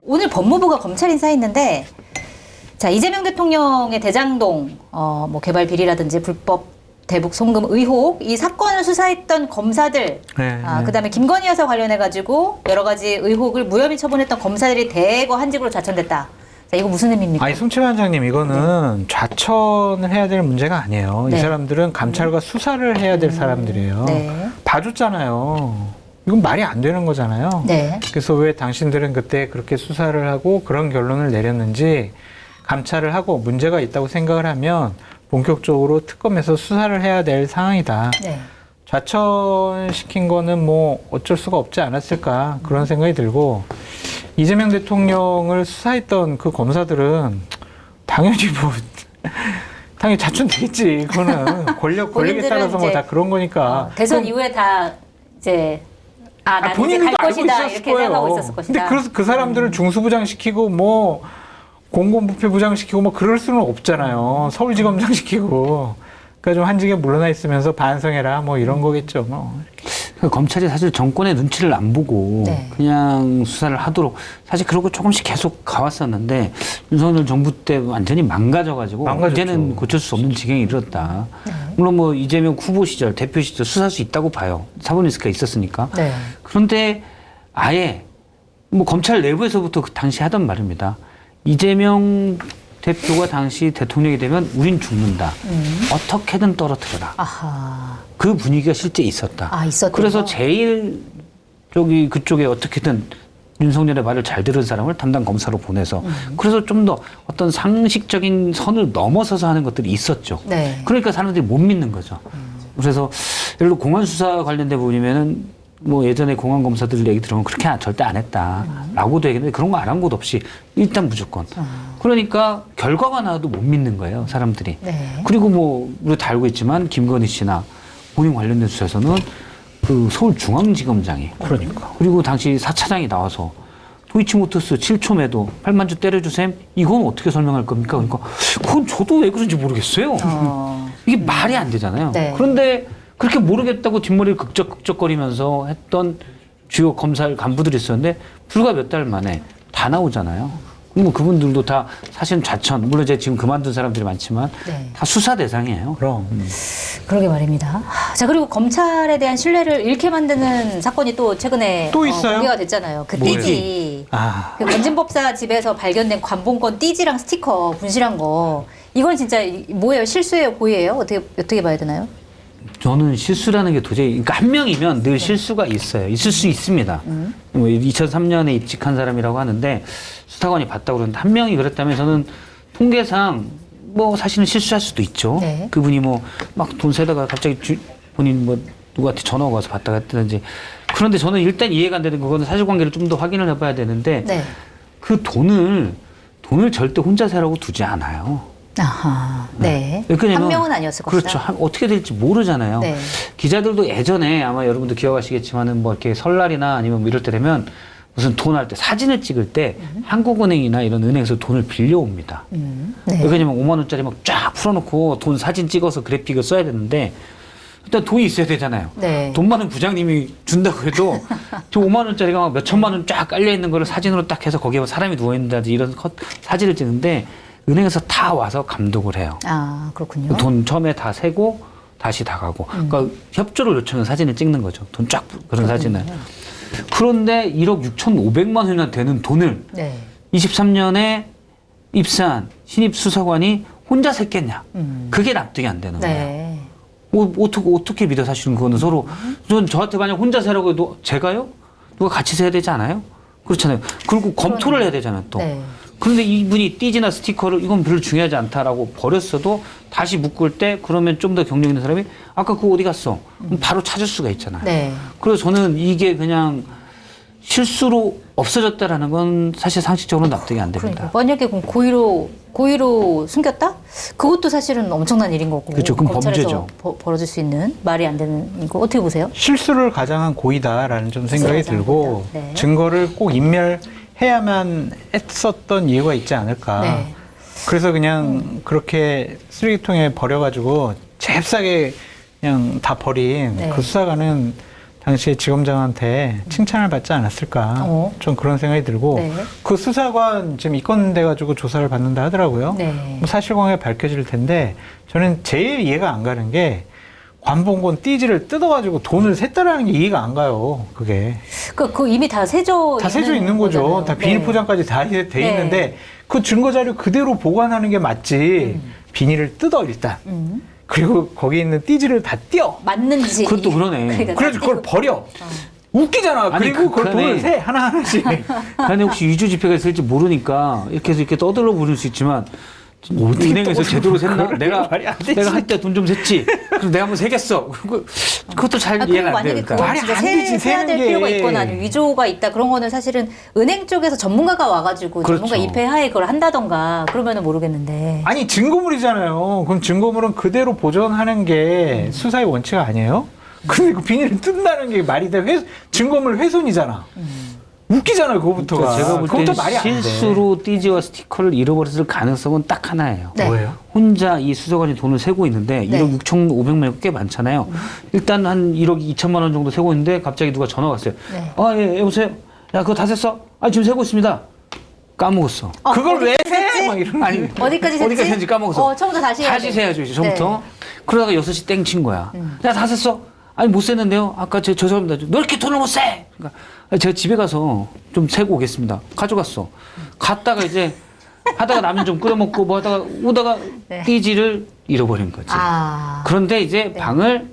오늘 법무부가 검찰 인사했는데, 자, 이재명 대통령의 대장동 뭐 개발 비리라든지 불법 대북 송금 의혹, 이 사건을 수사했던 검사들, 그다음에 김건희 여사 관련해 가지고 여러 가지 의혹을 무혐의 처분했던 검사들이 대거 한직으로 좌천됐다. 자, 이거 무슨 의미입니까? 아니, 송채 반장님, 이거는 좌천을 해야 될 문제가 아니에요. 이 사람들은 감찰과 수사를 해야 될 사람들이에요. 봐줬잖아요. 이건 말이 안 되는 거잖아요. 그래서 왜 당신들은 그때 그렇게 수사를 하고 그런 결론을 내렸는지, 감찰을 하고 문제가 있다고 생각을 하면 본격적으로 특검에서 수사를 해야 될 상황이다. 좌천시킨 거는 뭐 어쩔 수가 없지 않았을까, 그런 생각이 들고, 이재명 대통령을 수사했던 그 검사들은 당연히 당연히 좌천되겠지. 그거는 권력에 따라서 뭐 다 그런 거니까. 대선 이후에 다 이제 나는 이제 갈 것이다 이렇게 생각하고 있었을 것이다. 근데 그래서 그 사람들을 중수부장 시키고 뭐 공공부패 부장 시키고 뭐 그럴 수는 없잖아요. 서울지검장 시키고. 그러니까 좀 한직에 물러나 있으면서 반성해라 뭐 이런 거겠죠. 뭐. 그러니까 검찰이 사실 정권의 눈치를 안 보고 그냥 수사를 하도록 사실 그러고 조금씩 계속 가왔었는데 윤석열 정부 때 완전히 망가져가지고 이제는 고칠 수 없는 지경에 이르렀다. 물론 뭐 이재명 후보 시절, 대표 시절 수사할 수 있다고 봐요. 사본 리스크가 있었으니까. 그런데 아예 뭐 검찰 내부에서부터 그 당시 하던 말입니다. 이재명 대표가 당시 대통령이 되면 우린 죽는다. 어떻게든 떨어뜨려라. 그 분위기가 실제 있었다. 그래서 제일 그쪽에 어떻게든 윤석열의 말을 잘 들은 사람을 담당 검사로 보내서 그래서 좀 더 어떤 상식적인 선을 넘어서서 하는 것들이 있었죠. 그러니까 사람들이 못 믿는 거죠. 그래서 예를 들어 공안 수사 관련된 부분이면은 뭐 예전에 공안 검사들 얘기 들으면 그렇게 절대 안 했다라고도 얘기했는데 그런 거 안 한 곳 없이 일단 무조건. 그러니까 결과가 나와도 못 믿는 거예요, 사람들이. 그리고 뭐 우리 다 알고 있지만 김건희 씨나 본인 관련된 수사에서는 그 서울중앙지검장이 그리고 당시 4차장이 나와서 도이치모터스 7초 매도 8만 주 때려주셈 이건 어떻게 설명할 겁니까? 그러니까 그건 저도 왜 그런지 모르겠어요. 이게 말이 안 되잖아요. 그런데 그렇게 모르겠다고 뒷머리를 극적극적거리면서 했던 주요 검찰 간부들이 있었는데 불과 몇 달 만에 다 나오잖아요. 뭐 그분들도 다 사실은 좌천, 물론 이제 지금 그만둔 사람들이 많지만 다 수사 대상이에요. 그럼. 그러게 말입니다. 자, 그리고 검찰에 대한 신뢰를 잃게 만드는 사건이 또 최근에 또 있어요? 공개가 됐잖아요. 그 띠지. 그 건진법사 집에서 발견된 관본권 띠지랑 스티커 분실한 거. 이건 진짜 뭐예요? 실수예요? 고의예요? 어떻게 봐야 되나요? 저는 실수라는 게 도저히, 그러니까 한 명이면 늘 실수가 있어요. 있을 수 있습니다. 뭐 2003년에 입직한 사람이라고 하는데 수사관이 봤다고 그러는데 한 명이 그랬다면 저는 통계상 뭐 사실은 실수할 수도 있죠. 그분이 뭐 막 돈 세다가 갑자기 본인 뭐 누구한테 전화가 와서 봤다가 했다든지. 그런데 저는 일단 이해가 안 되는 그거는 사실관계를 좀 더 확인을 해봐야 되는데 그 돈을 절대 혼자 세라고 두지 않아요. 한 명은 아니었을 것이다. 그렇죠. 어떻게 될지 모르잖아요. 기자들도 예전에 아마 여러분도 기억하시겠지만은 뭐 이렇게 설날이나 아니면 뭐 이럴 때 되면 무슨 돈 할 때 사진을 찍을 때 한국은행이나 이런 은행에서 돈을 빌려옵니다. 왜냐면 5만 원짜리 막 쫙 풀어놓고 돈 사진 찍어서 그래픽을 써야 되는데 일단 돈이 있어야 되잖아요. 돈 많은 부장님이 준다고 해도 저 5만 원짜리가 막 몇 천만 원 쫙 깔려 있는 거를 사진으로 딱 해서 거기에 사람이 누워 있는다든지 이런 사진을 찍는데 은행에서 다 와서 감독을 해요. 그렇군요. 돈 처음에 다 세고 다시 다 가고. 그러니까 협조를 요청해서 사진을 찍는 거죠. 돈 쫙 그런 사진을. 그런데 1억 6,500만 원이나 되는 돈을 23년에 입사한 신입 수사관이 혼자 샜겠냐. 그게 납득이 안 되는 거예요. 어떻게 믿어 사실은 그거는 서로 저한테 만약 혼자 세라고 해도 제가요? 누가 같이 세야 되지 않아요? 그렇잖아요. 그리고 검토를 해야 되잖아요 또. 그런데 이분이 띠지나 스티커를 이건 별로 중요하지 않다라고 버렸어도 다시 묶을 때 그러면 좀 더 경력 있는 사람이 아까 그거 어디 갔어? 그럼 바로 찾을 수가 있잖아요. 그래서 저는 이게 그냥 실수로 없어졌다라는 건 사실 상식적으로 납득이 안 됩니다. 만약에 그럼 고의로 숨겼다? 그것도 사실은 엄청난 일인 거고. 그렇죠. 그럼 범죄죠. 벌어질 수 있는 말이 안 되는 거 어떻게 보세요? 실수를 가장한 고의다라는 좀 생각이 들고 증거를 꼭 인멸해야만 했었던 이유가 있지 않을까. 그래서 그냥 그렇게 쓰레기통에 버려가지고 잽싸게 그냥 다 버린 그 수사관은 당시에 지검장한테 칭찬을 받지 않았을까. 좀 그런 생각이 들고 네. 그 수사관 지금 입건돼가지고 조사를 받는다 하더라고요. 네. 사실관계가 밝혀질 텐데 저는 제일 이해가 안 가는 게 관봉권 띠지를 뜯어가지고 돈을 샜다라는 게 이해가 안 가요. 그게. 그 이미 다 세져 있는 거죠. 거잖아요. 다 비닐 포장까지 다 돼 있는데 그 증거 자료 그대로 보관하는 게 맞지. 비닐을 뜯어 일단. 그리고 거기 있는 띠지를 다 띄어. 맞는지. 그것도 그러네. 그래서 그걸 버려. 웃기잖아. 아니, 그리고 그걸 돈을 세 하나하나씩. 근데 혹시 위조 지폐가 있을지 모르니까 이렇게 해서 이렇게 떠들어 부릴 수 있지만 은행에서 제대로 샜나? 내가 할 때 돈 좀 샜지. 그래서 내가 한번 세겠어. 그것도 잘 이해가 안 되니까. 말이 안 되지. 세야 될 필요가 있거나 아니면 위조가 있다. 그런 거는 사실은 은행 쪽에서 전문가가 와가지고 그렇죠. 전문가 입회하에 그걸 한다던가 그러면은 모르겠는데. 아니 증거물이잖아요. 그럼 증거물은 그대로 보존하는 게 수사의 원칙 아니에요? 근데 그 비닐을 뜯는다는 게 말이 돼. 증거물 훼손이잖아. 웃기잖아요, 그거부터가. 그러니까 제가 볼 때 말이 안 돼. 실수로 띠지와 스티커를 잃어버렸을 가능성은 딱 하나예요. 네. 뭐예요? 혼자 이 수사관이 돈을 세고 있는데 네. 1억 6,500만 꽤 많잖아요. 일단 한 1억 2천만 원 정도 세고 있는데 갑자기 누가 전화가 왔어요. 네. 예, 여보세요? 야, 그거 다 셌어? 아, 지금 세고 있습니다. 까먹었어. 그걸 왜 세? 막 이런. 아니, 어디까지 셌는지 까먹었어. 처음부터 다시 해야지. 다시 세야죠, 이제 처음부터. 네. 그러다가 6시 땡 친 거야. 야, 다 셌어? 아니, 못 셌는데요? 아까 죄송합니다. 너 이렇게 돈을 못 세! 그러니까 제가 집에 가서 좀 세고 오겠습니다. 가져갔어. 갔다가 이제 하다가 라면 좀 끓여 먹고 뭐 하다가 오다가 네. 띠지를 잃어버린 거지. 그런데 이제 네. 방을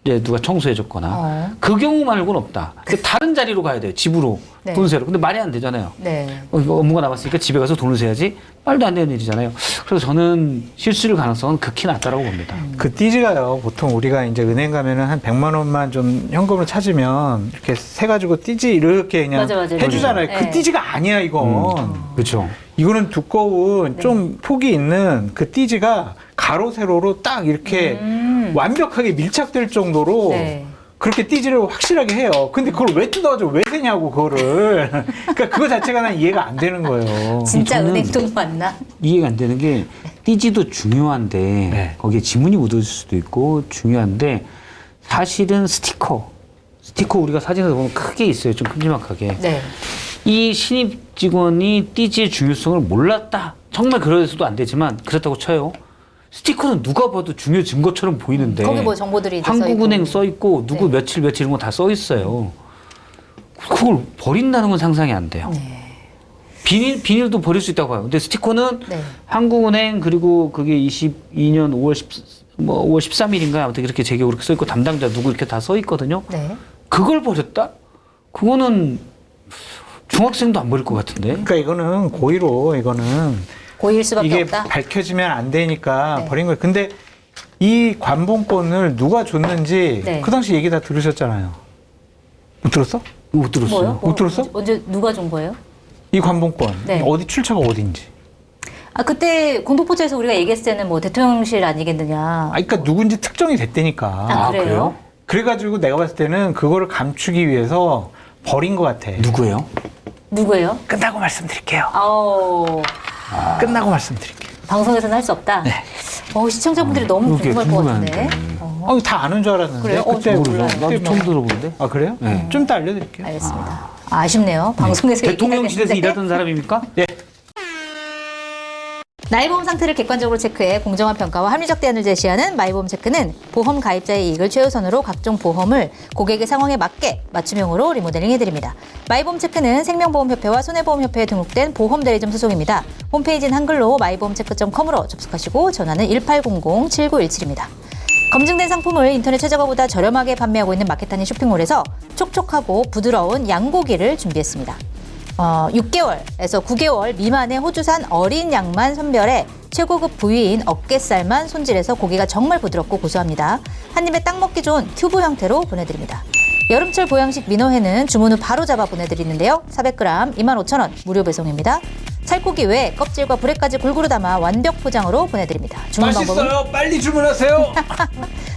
이제 누가 청소해줬거나 그 경우 말고는 없다. 다른 자리로 가야 돼요. 집으로 네. 돈 세러. 근데 말이 안 되잖아요. 네. 업무가 남았으니까 집에 가서 돈을 세야지. 말도 안 되는 일이잖아요. 그래서 저는 실수일 가능성은 극히 낮다라고 봅니다. 그 띠지가요. 보통 우리가 이제 은행 가면은 한 100만 원만 좀 현금으로 찾으면 이렇게 세 가지고 띠지 이렇게 그냥 맞아. 해주잖아요. 네. 그 띠지가 아니야 이건. 그렇죠. 이거는 두꺼운 네. 좀 폭이 있는 그 띠지가 가로 세로로 딱 이렇게 완벽하게 밀착될 정도로 네. 그렇게 띠지를 확실하게 해요. 근데 그걸 왜 뜯어가지고 왜 세냐고 그거를. 그러니까 그거 자체가 난 이해가 안 되는 거예요. 진짜 은행 돈 맞나? 이해가 안 되는 게 띠지도 중요한데 네. 거기에 지문이 묻을 수도 있고 중요한데 사실은 스티커 우리가 사진에서 보면 크게 있어요. 좀 큼지막하게. 네. 이 신입 직원이 띠지의 중요성을 몰랐다. 정말 그래서도 안 되지만 그렇다고 쳐요. 스티커는 누가 봐도 중요 증거처럼 보이는데 거기 뭐 정보들이 한국은행 써 있고 누구 네. 며칠 이런 거 다 써 있어요. 그걸 버린다는 건 상상이 안 돼요. 네. 비닐도 버릴 수 있다고 봐요. 근데 스티커는 네. 한국은행 그리고 그게 22년 5월 13일인가 아무튼 이렇게 제격으로 이렇게 써 있고 담당자 누구 이렇게 다 써 있거든요. 네. 그걸 버렸다? 그거는 중학생도 안 버릴 것 같은데. 그러니까 이거는 고의로 고의일 수밖에 이게 없다. 밝혀지면 안 되니까 네. 버린 거예요. 근데 이 관봉권을 누가 줬는지 네. 그 당시 얘기 다 들으셨잖아요. 못 들었어? 못 들었어요. 뭐요? 못 들었어? 언제 누가 준 거예요? 이 관봉권 네. 어디 출처가 어디인지. 그때 공동포차에서 우리가 얘기했을 때는 뭐 대통령실 아니겠느냐. 그러니까 누군지 특정이 됐다니까. 그래요? 그래가지고 내가 봤을 때는 그거를 감추기 위해서 버린 것 같아. 누구예요? 끝나고 말씀드릴게요. 끝나고 말씀드릴게요. 방송에서는 할 수 없다? 네. 시청자분들이 너무 궁금할 것 같은데. 다 아는 줄 알았는데. 그래요? 그때 몰라요. 나도 처음 들어보는데. 그래요? 네. 좀 이따 알려드릴게요. 알겠습니다. 아쉽네요. 방송에서 대통령실에서 일하던 사람입니까? 네. 나의 보험 상태를 객관적으로 체크해 공정한 평가와 합리적 대안을 제시하는 마이보험 체크는 보험 가입자의 이익을 최우선으로 각종 보험을 고객의 상황에 맞게 맞춤형으로 리모델링해드립니다. 마이보험 체크는 생명보험협회와 손해보험협회에 등록된 보험대리점 소속입니다. 홈페이지는 한글로 마이보험체크.com으로 접속하시고 전화는 1800-7917입니다. 검증된 상품을 인터넷 최저가보다 저렴하게 판매하고 있는 마켓하니 쇼핑몰에서 촉촉하고 부드러운 양고기를 준비했습니다. 6개월에서 9개월 미만의 호주산 어린 양만 선별해 최고급 부위인 어깨살만 손질해서 고기가 정말 부드럽고 고소합니다. 한 입에 딱 먹기 좋은 튜브 형태로 보내드립니다. 여름철 보양식 민어회는 주문 후 바로 잡아 보내드리는데요. 400g 25,000원 무료 배송입니다. 살코기 외에 껍질과 불에까지 골고루 담아 완벽 포장으로 보내드립니다. 주문 맛있어요. 빨리 주문하세요.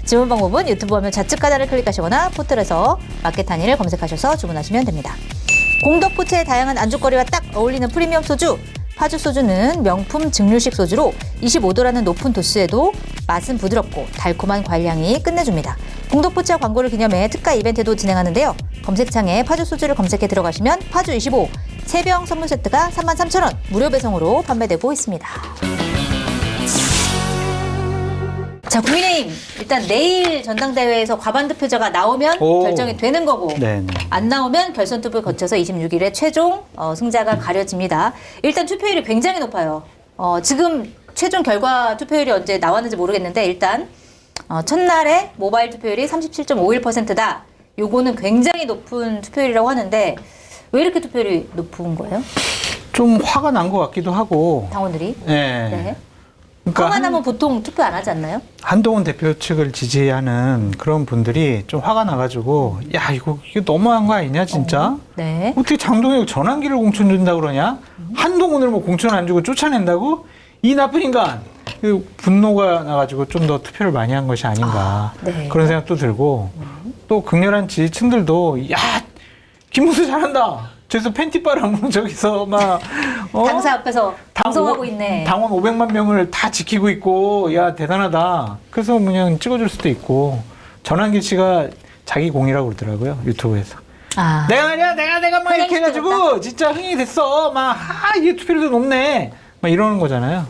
주문 방법은 유튜브 화면 좌측 하단을 클릭하시거나 포털에서 마켓하니를 검색하셔서 주문하시면 됩니다. 공덕포트의 다양한 안주거리와 딱 어울리는 프리미엄 소주 파주 소주는 명품 증류식 소주로 25도라는 높은 도수에도 맛은 부드럽고 달콤한 관량이 끝내줍니다. 공덕포차 광고를 기념해 특가 이벤트도 진행하는데요. 검색창에 파주 소주를 검색해 들어가시면 파주25 3병 선물 세트가 33,000원 무료 배송으로 판매되고 있습니다. 자, 국민의힘 일단 내일 전당대회에서 과반 득표자가 나오면 결정이 되는 거고 네네. 안 나오면 결선 투표 거쳐서 26일에 최종 승자가 가려집니다. 일단 투표율이 굉장히 높아요. 지금 최종 결과 투표율이 언제 나왔는지 모르겠는데 일단 첫날에 모바일 투표율이 37.51%다. 요거는 굉장히 높은 투표율이라고 하는데 왜 이렇게 투표율이 높은 거예요? 좀 화가 난 것 같기도 하고 당원들이? 네. 그러니까 화가 나면 보통 투표 안 하지 않나요? 한동훈 대표 측을 지지하는 그런 분들이 좀 화가 나가지고 야 이거 너무한 거 아니냐 진짜? 네. 어떻게 장동혁 전환기를 공천 준다 그러냐? 한동훈을 뭐 공천 안 주고 쫓아낸다고? 이 나쁜 인간! 그 분노가 나가지고 좀 더 투표를 많이 한 것이 아닌가 네. 그런 생각도 들고 또 극렬한 지지층들도 야 김문수 잘한다. 저기서 팬티바람으로 저기서 막 당사 앞에서 방송하고 있네. 당원 500만 명을 다 지키고 있고 야 대단하다. 그래서 그냥 찍어줄 수도 있고 전환기 씨가 자기 공이라고 그러더라고요 유튜브에서. 내가 막 이렇게 해가지고 진짜 흥이 됐어. 막 이게 투표율도 높네. 막 이러는 거잖아요.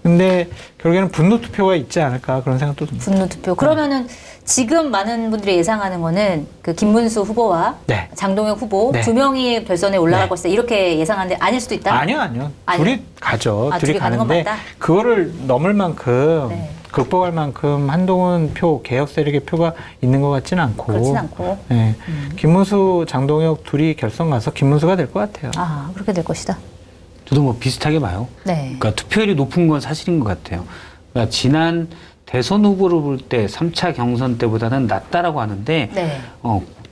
근데 결국에는 분노 투표가 있지 않을까 그런 생각도 듭니다. 분노 투표. 그러면은 지금 많은 분들이 예상하는 거는 그 김문수 후보와 네. 장동혁 후보 네. 두 명이 결선에 올라갈 네. 것이다 이렇게 예상하는데 아닐 수도 있다? 아니요. 둘이 가죠. 둘이 가는 건 가는데 맞다? 그거를 넘을 만큼 네. 극복할 만큼 한동훈 표 개혁 세력의 표가 있는 것 같지는 않고. 그렇진 않고. 네. 김문수, 장동혁 둘이 결선 가서 김문수가 될 것 같아요. 그렇게 될 것이다. 저도 뭐 비슷하게 봐요. 네. 그러니까 투표율이 높은 건 사실인 것 같아요. 그러니까 지난 대선 후보를 볼 때 3차 경선 때보다는 낮다라고 하는데 네.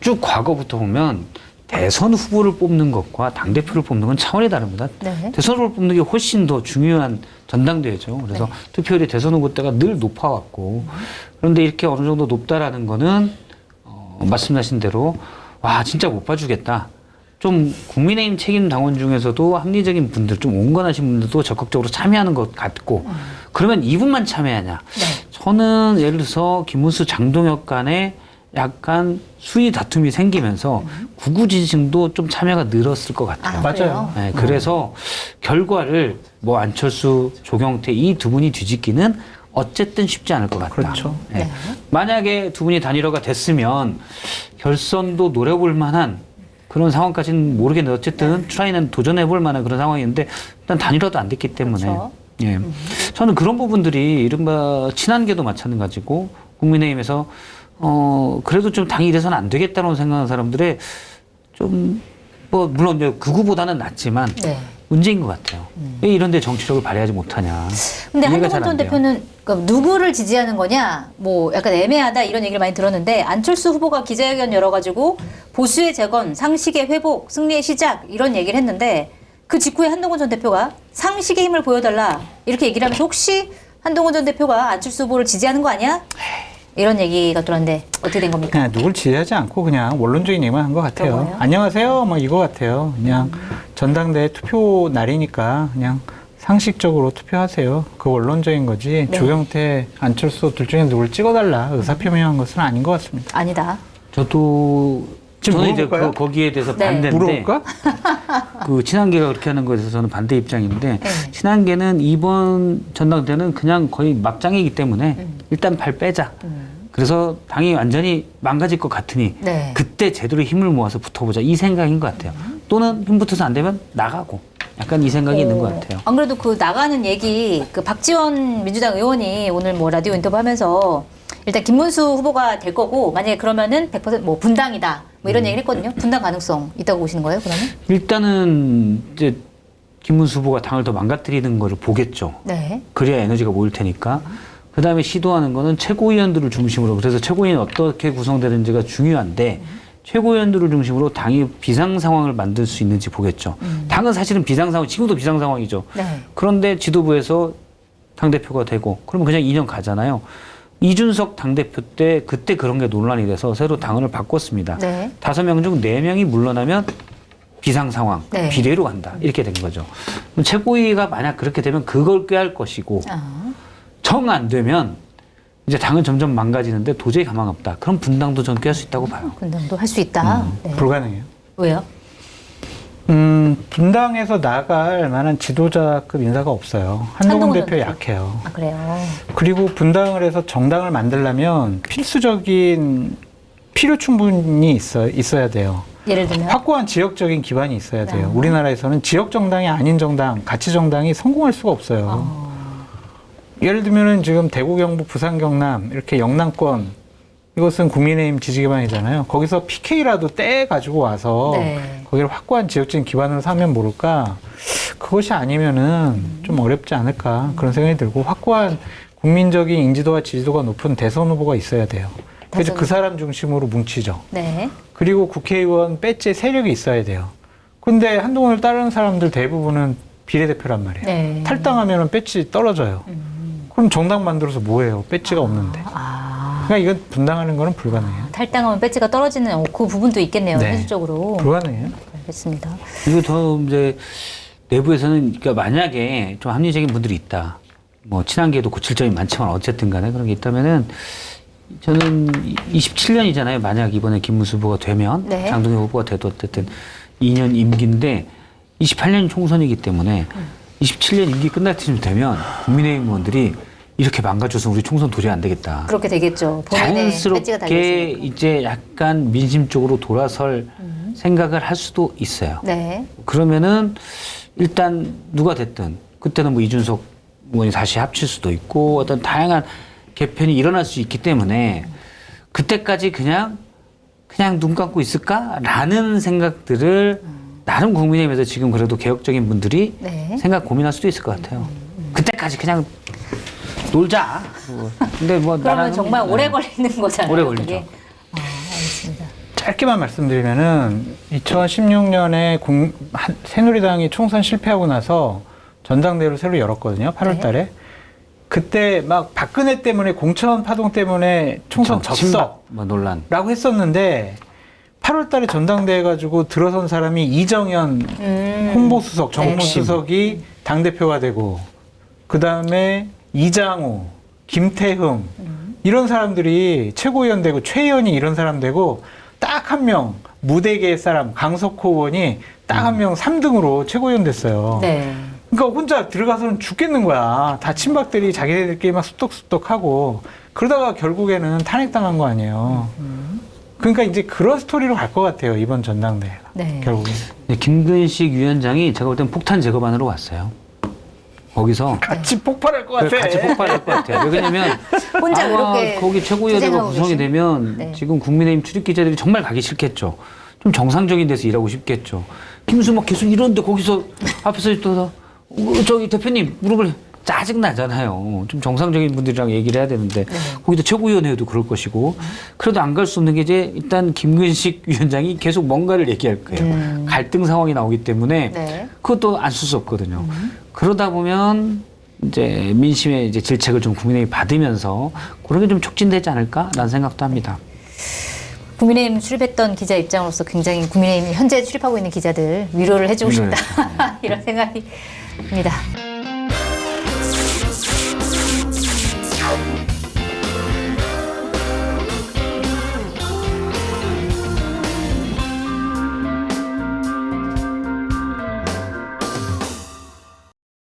쭉 과거부터 보면 대선 후보를 뽑는 것과 당대표를 뽑는 건 차원이 다릅니다. 네. 대선 후보를 뽑는 게 훨씬 더 중요한 전당대회죠. 그래서 네. 투표율이 대선 후보 때가 늘 높아왔고 그런데 이렇게 어느 정도 높다라는 거는 말씀하신 대로 와 진짜 못 봐주겠다. 좀 국민의힘 책임 당원 중에서도 합리적인 분들, 좀 온건하신 분들도 적극적으로 참여하는 것 같고 그러면 이분만 참여하냐? 네. 저는 예를 들어서 김문수, 장동혁 간에 약간 수위 다툼이 생기면서 구구 지지층도 좀 참여가 늘었을 것 같아요. 맞아요. 네, 그래서 결과를 뭐 안철수, 조경태 이 두 분이 뒤집기는 어쨌든 쉽지 않을 것 같다. 그렇죠. 네. 만약에 두 분이 단일화가 됐으면 결선도 노려볼 만한 그런 상황까지는 모르겠는데 어쨌든 트라이는 도전해볼 만한 그런 상황인데 일단 단일화도 안 됐기 때문에 그렇죠. 예. 저는 그런 부분들이 이른바 친한계도 마찬가지고 국민의힘에서 그래도 좀 당이 이래서는 안 되겠다고 생각하는 사람들의 좀 뭐 물론 이제 극우보다는 낫지만 네. 문제인 것 같아요. 왜 이런 데 정치력을 발휘하지 못하냐. 근데 이해가 한동훈 잘 전 안 돼요. 대표는 그러니까 누구를 지지하는 거냐 뭐 약간 애매하다 이런 얘기를 많이 들었는데 안철수 후보가 기자회견 열어가지고 보수의 재건, 상식의 회복, 승리의 시작 이런 얘기를 했는데 그 직후에 한동훈 전 대표가 상식의 힘을 보여달라 이렇게 얘기를 하면서 혹시 한동훈 전 대표가 안철수 후보를 지지하는 거 아니야? 이런 얘기가 들었는데 어떻게 된 겁니까? 그냥 누굴 지지하지 않고 그냥 원론적인 얘기만 한 것 같아요. 그런 거예요? 안녕하세요. 뭐 이거 같아요. 그냥 전당대회 투표 날이니까 그냥 상식적으로 투표하세요. 그 원론적인 거지. 네. 조경태, 안철수 둘 중에 누굴 찍어달라 의사표명한 것은 아닌 것 같습니다. 아니다. 저도 지금 저는 이제 물어볼까요? 거기에 대해서 네. 반대인데 물어볼까? 그 친한계가 그렇게 하는 거에 대해서 저는 반대 입장인데 네. 친한계는 이번 전당대회는 그냥 거의 막장이기 때문에 일단 발 빼자. 그래서 당이 완전히 망가질 것 같으니 네. 그때 제대로 힘을 모아서 붙어보자 이 생각인 것 같아요. 또는 힘 붙어서 안 되면 나가고 약간 이 생각이 있는 것 같아요. 안 그래도 그 나가는 얘기 그 박지원 민주당 의원이 오늘 뭐 라디오 인터뷰하면서 일단 김문수 후보가 될 거고 만약에 그러면은 100%뭐 분당이다 뭐 이런 얘기를 했거든요. 분당 가능성 있다고 보시는 거예요? 그러면? 일단은 이제 김문수 후보가 당을 더 망가뜨리는 거를 보겠죠. 네. 그래야 에너지가 모일 테니까. 그 다음에 시도하는 거는 최고위원들을 중심으로 그래서 최고위원이 어떻게 구성되는지가 중요한데 최고위원들을 중심으로 당이 비상 상황을 만들 수 있는지 보겠죠. 당은 사실은 비상 상황, 지금도 비상 상황이죠. 네. 그런데 지도부에서 당대표가 되고 그러면 그냥 2년 가잖아요. 이준석 당대표 때 그때 그런 게 논란이 돼서 새로 당을 바꿨습니다. 네. 5명 중 4명이 물러나면 비상 상황, 네. 비례로 간다. 이렇게 된 거죠. 그럼 최고위가 만약 그렇게 되면 그걸 꾀할 것이고 정 안 되면 이제 당은 점점 망가지는데 도저히 가망 없다. 그럼 분당도 전 꾀할 수 있다고 봐요. 분당도 할 수 있다. 네. 불가능해요. 왜요? 분당에서 나갈 만한 지도자급 인사가 없어요. 한동훈 대표 약해요. 아, 그래요? 그리고 분당을 해서 정당을 만들려면 필수적인 필요 충분히 있어야 돼요. 예를 들면? 확고한 지역적인 기반이 있어야 돼요. 우리나라에서는 지역 정당이 아닌 정당, 가치 정당이 성공할 수가 없어요. 예를 들면은 지금 대구, 경북, 부산, 경남 이렇게 영남권 이것은 국민의힘 지지 기반이잖아요. 거기서 PK라도 떼 가지고 와서 네. 거기를 확고한 지역적인 기반으로 삼으면 모를까. 그것이 아니면은 좀 어렵지 않을까 그런 생각이 들고 확고한 국민적인 인지도와 지지도가 높은 대선 후보가 있어야 돼요. 그래서 그 사람 중심으로 뭉치죠. 네. 그리고 국회의원 배지 세력이 있어야 돼요. 근데 한동훈을 따르는 사람들 대부분은 비례대표란 말이에요. 네. 탈당하면 배지 떨어져요. 그럼 정당 만들어서 뭐해요? 배지가 없는데. 그러니까 이건 분당하는 거는 불가능해요. 탈당하면 배지가 떨어지는 그 부분도 있겠네요. 네. 현실적으로. 불가능해요. 알겠습니다. 그리고 더 이제 내부에서는 그러니까 만약에 좀 합리적인 분들이 있다. 뭐 친한계도 고칠 점이 많지만 어쨌든 간에 그런 게 있다면은 저는 27년이잖아요. 만약 이번에 김문수 후보가 되면 네. 장동혁 후보가 돼도 어쨌든 2년 임기인데 28년 총선이기 때문에 27년 임기 끝날 때쯤 되면 국민의힘 의원들이 이렇게 망가져서 우리 총선 도저히 안 되겠다. 그렇게 되겠죠. 본인의 배지가 자연스럽게 달려있으니까. 이제 약간 민심 쪽으로 돌아설 생각을 할 수도 있어요. 네. 그러면은 일단 누가 됐든 그때는 뭐 이준석 의원이 다시 합칠 수도 있고 어떤 다양한 개편이 일어날 수 있기 때문에 그때까지 그냥 눈 감고 있을까라는 생각들을 나름 국민의힘에서 지금 그래도 개혁적인 분들이 네. 생각 고민할 수도 있을 것 같아요. 그때까지 그냥 놀자. 근데 뭐 그러면 정말 오래 걸리는 거잖아요. 오래 걸리죠. 그게. 알겠습니다. 짧게만 말씀드리면은 2016년에 새누리당이 총선 실패하고 나서 전당대회를 새로 열었거든요. 8월 달에. 네. 그때 막 박근혜 때문에 공천 파동 때문에 총선 졌어. 뭐 논란. 라고 했었는데 8월 달에 전당대회 가지고 들어선 사람이 이정현 홍보수석, 정무수석이 당대표가 되고 그다음에 이장우, 김태흠 이런 사람들이 최고위원 되고 최의원이 이런 사람 되고 딱 한 명 무대계 사람 강석호 의원이 딱 한 명 3등으로 최고위원 됐어요. 네. 그러니까 혼자 들어가서는 죽겠는 거야. 다 친박들이 자기네들끼리 막 쑥덕쑥덕하고 그러다가 결국에는 탄핵당한 거 아니에요. 그러니까 이제 그런 스토리로 갈 것 같아요. 이번 전당대회가. 네. 결국에. 김근식 위원장이 제가 볼 땐 폭탄 제거반으로 왔어요. 거기서 같이 폭발할 것 같아. 같이 폭발할 것 같아요. 왜냐면 혼자 아마 그렇게 거기 최고위원회가 구성이 되면 네. 지금 국민의힘 출입 기자들이 정말 가기 싫겠죠. 좀 정상적인 데서 일하고 싶겠죠. 김수 막 계속 이러는데 거기서 앞에서 또 저기 대표님 무릎을 짜증 나잖아요. 좀 정상적인 분들이랑 얘기를 해야 되는데 거기도 최고위원회도 그럴 것이고 그래도 안 갈 수 없는 게 이제 일단 김근식 위원장이 계속 뭔가를 얘기할 거예요. 갈등 상황이 나오기 때문에 네. 그것도 안 쓸 수 없거든요. 그러다 보면 이제 민심의 이제 질책을 좀 국민의힘이 받으면서 그런 게 좀 촉진되지 않을까라는 생각도 합니다. 국민의힘 출입했던 기자 입장으로서 굉장히 국민의힘 현재 출입하고 있는 기자들 위로를 해주고 싶다. 이런 생각이 듭니다.